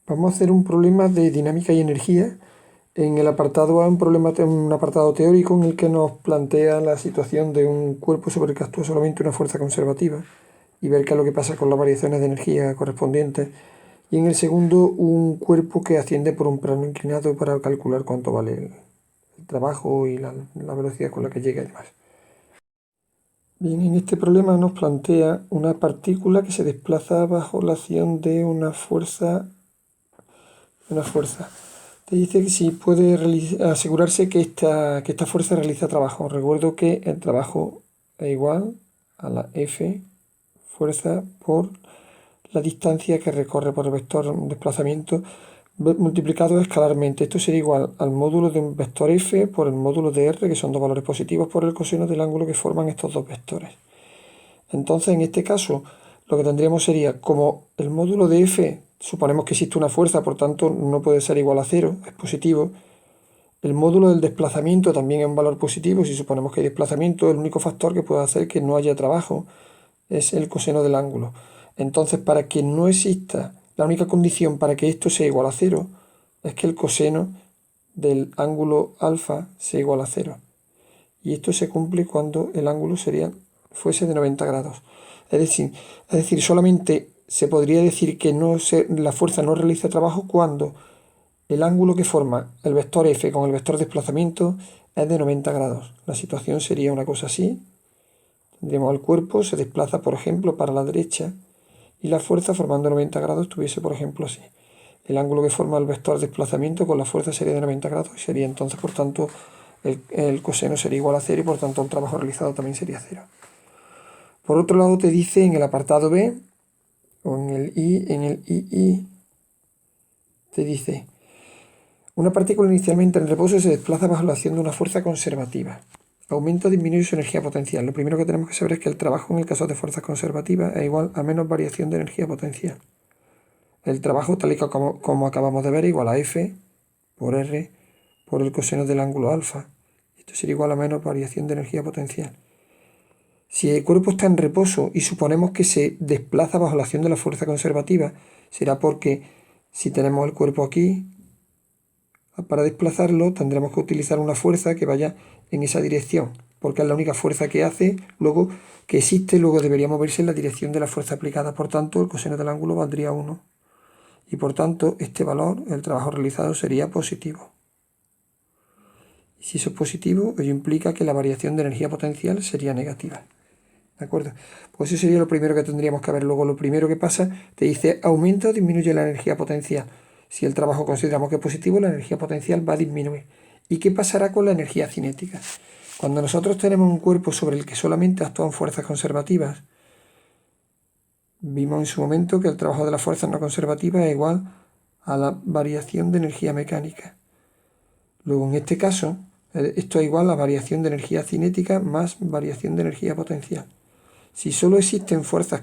Vamos a hacer un problema de dinámica y energía. En el apartado A, un apartado teórico en el que nos plantea la situación de un cuerpo sobre el que actúa solamente una fuerza conservativa y ver qué es lo que pasa con las variaciones de energía correspondientes. Y en el segundo, un cuerpo que asciende por un plano inclinado para calcular cuánto vale el trabajo y la velocidad con la que llega y demás. Bien, en este problema nos plantea una partícula que se desplaza bajo la acción de una fuerza. Te dice que si puede asegurarse que esta fuerza realiza trabajo. Recuerdo que el trabajo es igual a la F fuerza por la distancia que recorre por el vector desplazamiento multiplicado escalarmente. Esto sería igual al módulo de un vector F por el módulo de R, que son dos valores positivos, por el coseno del ángulo que forman estos dos vectores. Entonces, en este caso, lo que tendríamos sería, como el módulo de F, suponemos que existe una fuerza, por tanto no puede ser igual a cero, es positivo. El módulo del desplazamiento también es un valor positivo. Si suponemos que hay desplazamiento, el único factor que puede hacer que no haya trabajo es el coseno del ángulo. Entonces, para que no exista, la única condición para que esto sea igual a cero es que el coseno del ángulo alfa sea igual a cero. Y esto se cumple cuando el ángulo fuese de 90 grados. Es decir, solamente se podría decir que la fuerza no realiza trabajo cuando el ángulo que forma el vector F con el vector desplazamiento es de 90 grados. La situación sería una cosa así. Tendríamos el cuerpo, se desplaza, por ejemplo, para la derecha y la fuerza formando 90 grados estuviese, por ejemplo, así. El ángulo que forma el vector desplazamiento con la fuerza sería de 90 grados y sería entonces, por tanto, el coseno sería igual a cero y por tanto el trabajo realizado también sería cero. Por otro lado te dice en el apartado B o en el II, te dice: una partícula inicialmente en reposo se desplaza bajo la acción de una fuerza conservativa. Aumenta o disminuye su energía potencial. Lo primero que tenemos que saber es que el trabajo en el caso de fuerzas conservativas es igual a menos variación de energía potencial. El trabajo, tal y como acabamos de ver, es igual a F por R por el coseno del ángulo alfa. Esto sería igual a menos variación de energía potencial. Si el cuerpo está en reposo y suponemos que se desplaza bajo la acción de la fuerza conservativa, será porque si tenemos el cuerpo aquí, para desplazarlo tendremos que utilizar una fuerza que vaya en esa dirección, porque es la única fuerza que existe, luego debería moverse en la dirección de la fuerza aplicada. Por tanto, el coseno del ángulo valdría 1. Y por tanto, este valor, el trabajo realizado, sería positivo. Y si eso es positivo, ello implica que la variación de energía potencial sería negativa. ¿De acuerdo? Pues eso sería lo primero que tendríamos que ver. Luego, lo primero que pasa, te dice: aumenta o disminuye la energía potencial. Si el trabajo consideramos que es positivo, la energía potencial va a disminuir. ¿Y qué pasará con la energía cinética? Cuando nosotros tenemos un cuerpo sobre el que solamente actúan fuerzas conservativas, vimos en su momento que el trabajo de las fuerzas no conservativas es igual a la variación de energía mecánica. Luego, en este caso, esto es igual a variación de energía cinética más variación de energía potencial. Si solo existen fuerzas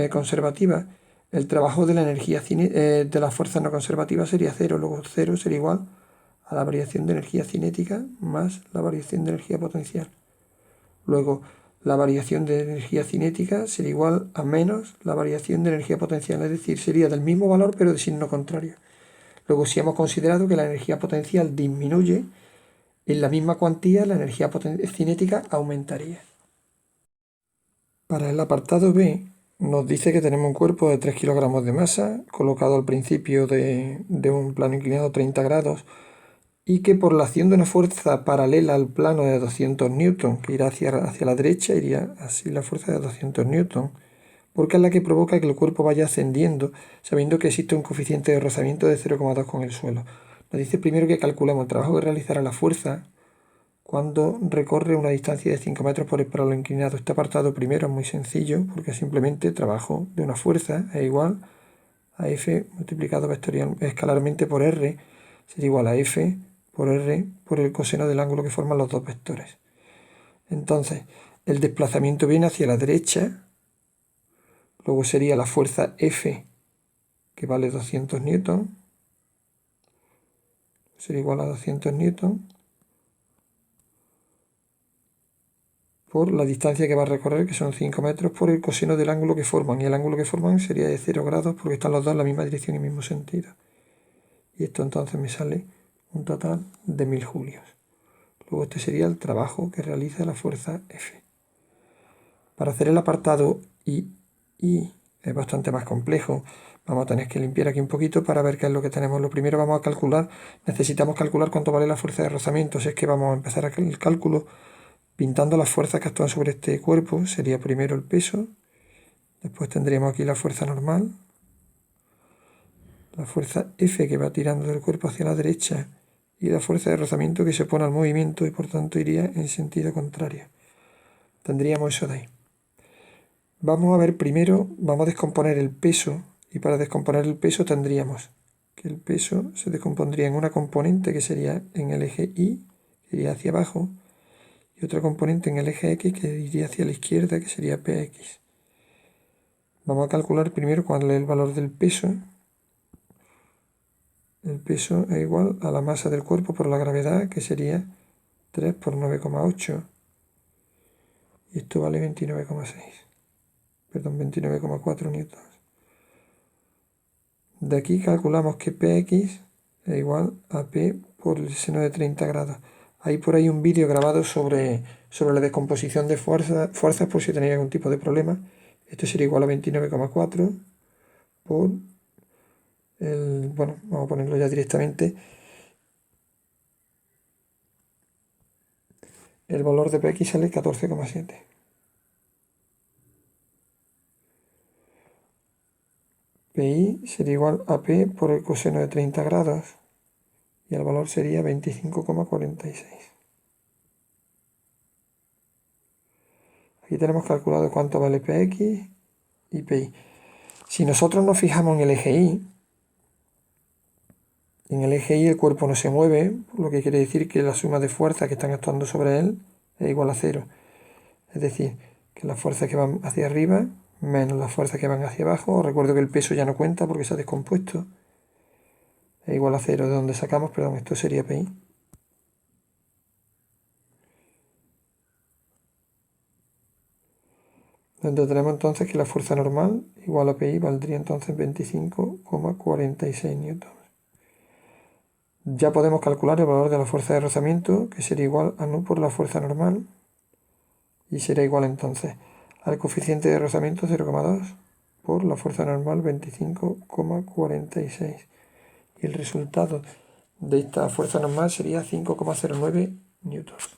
conservativas, el trabajo de la energía de las fuerzas no conservativas sería cero. Luego cero sería igual a la variación de energía cinética más la variación de energía potencial. Luego la variación de energía cinética sería igual a menos la variación de energía potencial, es decir, sería del mismo valor pero de signo contrario. Luego, si hemos considerado que la energía potencial disminuye, en la misma cuantía la energía cinética aumentaría. Para el apartado B nos dice que tenemos un cuerpo de 3 kilogramos de masa colocado al principio de un plano inclinado a 30 grados y que por la acción de una fuerza paralela al plano de 200 newton que irá hacia la derecha, iría así la fuerza de 200 newton, porque es la que provoca que el cuerpo vaya ascendiendo, sabiendo que existe un coeficiente de rozamiento de 0,2 con el suelo. Nos dice primero que calculamos el trabajo que realizará la fuerza cuando recorre una distancia de 5 metros por el plano inclinado. Este apartado primero es muy sencillo porque simplemente trabajo de una fuerza es igual a F multiplicado escalarmente por R, sería igual a F por R por el coseno del ángulo que forman los dos vectores. Entonces, el desplazamiento viene hacia la derecha, luego sería la fuerza F, que vale 200 newton, sería igual a 200 newton, por la distancia que va a recorrer, que son 5 metros, por el coseno del ángulo que forman. Y el ángulo que forman sería de 0 grados porque están los dos en la misma dirección y mismo sentido. y esto entonces me sale un total de 1000 julios. Luego este sería el trabajo que realiza la fuerza F. Para hacer el apartado I es bastante más complejo. Vamos a tener que limpiar aquí un poquito para ver qué es lo que tenemos. Lo primero vamos a calcular, necesitamos calcular cuánto vale la fuerza de rozamiento. Así es que vamos a empezar el cálculo pintando las fuerzas que actúan sobre este cuerpo. Sería primero el peso, después tendríamos aquí la fuerza normal, la fuerza F que va tirando del cuerpo hacia la derecha y la fuerza de rozamiento que se opone al movimiento y por tanto iría en sentido contrario. Tendríamos eso de ahí. Vamos a ver primero, vamos a descomponer el peso y para descomponer el peso tendríamos que el peso se descompondría en una componente que sería en el eje Y, que iría hacia abajo, y otra componente en el eje X que iría hacia la izquierda, que sería PX. Vamos a calcular primero cuál es el valor del peso. El peso es igual a la masa del cuerpo por la gravedad, que sería 3 por 9,8. Y esto vale 29,6. Perdón, 29,4 newtons. De aquí calculamos que Px es igual a P por el seno de 30 grados. Hay por ahí un vídeo grabado sobre la descomposición de fuerzas por si tenéis algún tipo de problema. Esto sería igual a 29,4 por el... Bueno, vamos a ponerlo ya directamente. El valor de Px sale 14,7. Pi sería igual a P por el coseno de 30 grados y el valor sería 25,46. Aquí tenemos calculado cuánto vale Px y Pi. Si nosotros nos fijamos en el eje Y, el cuerpo no se mueve, lo que quiere decir que la suma de fuerzas que están actuando sobre él es igual a 0. Es decir, que las fuerzas que van hacia arriba menos las fuerzas que van hacia abajo, os recuerdo que el peso ya no cuenta porque se ha descompuesto, es igual a 0, de donde sacamos, perdón, esto sería Pi. Donde tenemos entonces que la fuerza normal igual a Pi valdría entonces 25,46 newtons. Ya podemos calcular el valor de la fuerza de rozamiento, que sería igual a nu por la fuerza normal, y será igual entonces al coeficiente de rozamiento 0,2 por la fuerza normal 25,46. Y el resultado de esta fuerza normal sería 5,09 newtons.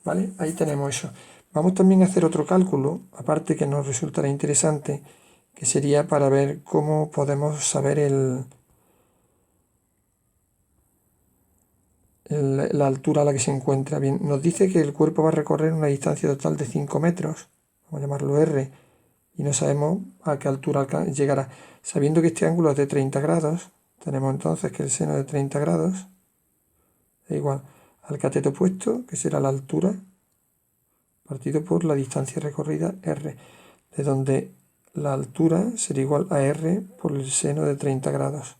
¿Vale? Ahí tenemos eso. Vamos también a hacer otro cálculo, aparte que nos resultará interesante, que sería para ver cómo podemos saber la altura a la que se encuentra. Bien, nos dice que el cuerpo va a recorrer una distancia total de 5 metros, vamos a llamarlo R, y no sabemos a qué altura llegará. Sabiendo que este ángulo es de 30 grados, tenemos entonces que el seno de 30 grados es igual al cateto opuesto, que será la altura, partido por la distancia recorrida R, de donde la altura será igual a R por el seno de 30 grados.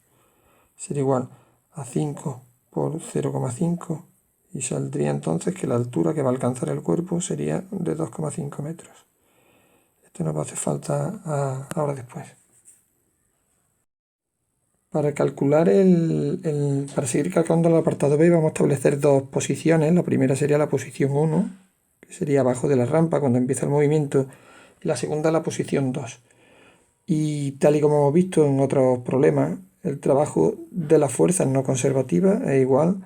Será igual a 5 por 0,5 y saldría entonces que la altura que va a alcanzar el cuerpo sería de 2,5 metros. Esto nos va a hacer falta ahora después. Para calcular para seguir calculando el apartado B vamos a establecer dos posiciones. La primera sería la posición 1, que sería abajo de la rampa cuando empieza el movimiento, y la segunda la posición 2. Y tal y como hemos visto en otros problemas, el trabajo de las fuerzas no conservativas es igual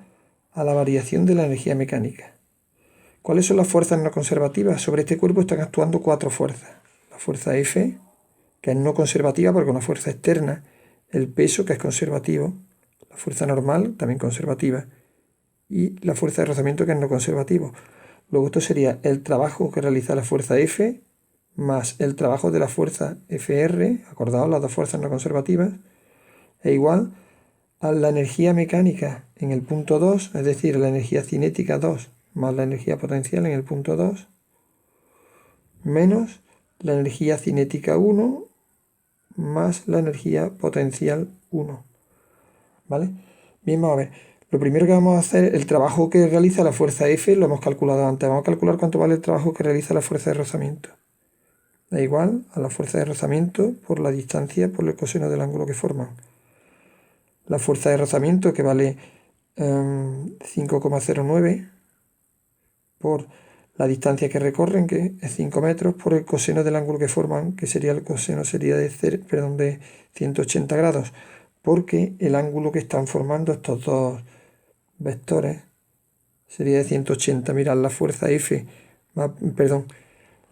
a la variación de la energía mecánica. ¿Cuáles son las fuerzas no conservativas? Sobre este cuerpo están actuando 4 fuerzas. La fuerza F, que es no conservativa porque es una fuerza externa, el peso, que es conservativo, la fuerza normal, también conservativa, y la fuerza de rozamiento, que es no conservativo. Luego esto sería el trabajo que realiza la fuerza F más el trabajo de la fuerza FR, acordaos, las dos fuerzas no conservativas, es igual a la energía mecánica en el punto 2, es decir, la energía cinética 2 más la energía potencial en el punto 2, menos la energía cinética 1 más la energía potencial 1. ¿Vale? Bien, vamos a ver. Lo primero que vamos a hacer, el trabajo que realiza la fuerza F, lo hemos calculado antes. Vamos a calcular cuánto vale el trabajo que realiza la fuerza de rozamiento. Da igual a la fuerza de rozamiento por la distancia por el coseno del ángulo que forman. La fuerza de rozamiento que vale 5,09 por la distancia que recorren, que es 5 metros, por el coseno del ángulo que forman, que sería el coseno sería de 180 grados, porque el ángulo que están formando estos dos vectores sería de 180. Mirad, la fuerza F va,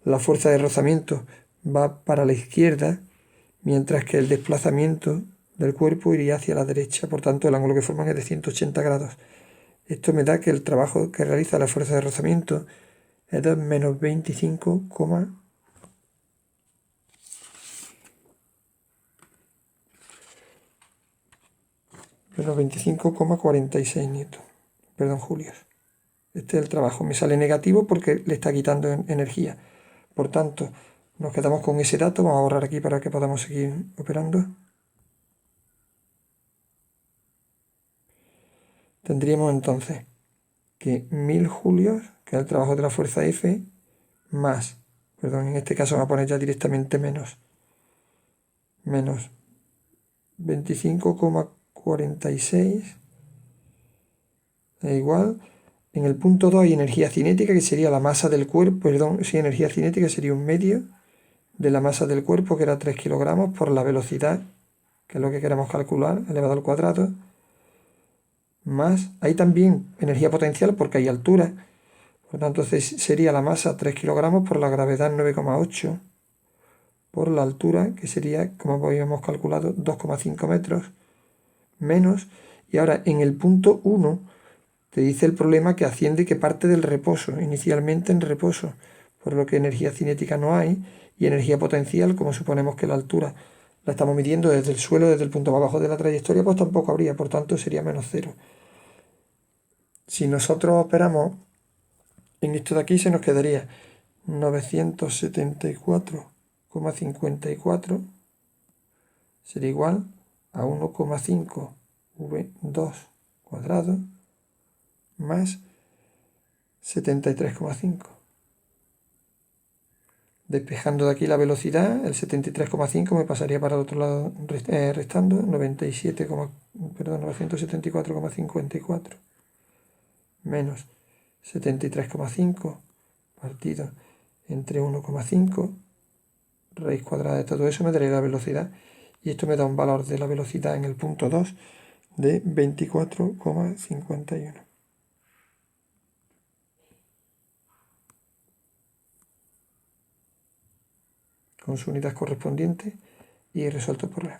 la fuerza de rozamiento va para la izquierda, mientras que el desplazamiento del cuerpo iría hacia la derecha. Por tanto, el ángulo que forman es de 180 grados. Esto me da que el trabajo que realiza la fuerza de rozamiento es de menos 25,46 newton. Perdón, julios. Este es el trabajo. Me sale negativo porque le está quitando energía. Por tanto, nos quedamos con ese dato. Vamos a borrar aquí para que podamos seguir operando. Tendríamos entonces que 1000 julios, que es el trabajo de la fuerza F, más, en este caso vamos a poner ya directamente menos 25,46 es igual. En el punto 2 hay energía cinética, que sería la masa del cuerpo, energía cinética sería un medio de la masa del cuerpo, que era 3 kilogramos, por la velocidad, que es lo que queremos calcular, elevado al cuadrado, más, hay también energía potencial porque hay altura, por tanto sería la masa 3 kilogramos por la gravedad 9,8 por la altura, que sería, como habíamos calculado, 2,5 metros, menos, y ahora en el punto 1 te dice el problema que asciende, que parte del reposo, inicialmente en reposo, por lo que energía cinética no hay, y energía potencial, como suponemos que la altura la estamos midiendo desde el suelo, desde el punto más bajo de la trayectoria, pues tampoco habría, por tanto sería menos cero. Si nosotros operamos en esto de aquí, se nos quedaría 974,54 sería igual a 1,5 V2 cuadrado más 73,5. Despejando de aquí la velocidad, el 73,5 me pasaría para el otro lado restando 974,54 menos 73,5 partido entre 1,5, raíz cuadrada de todo eso me daría la velocidad, y esto me da un valor de la velocidad en el punto 2 de 24,51. Con su unidad correspondiente y resuelto el problema.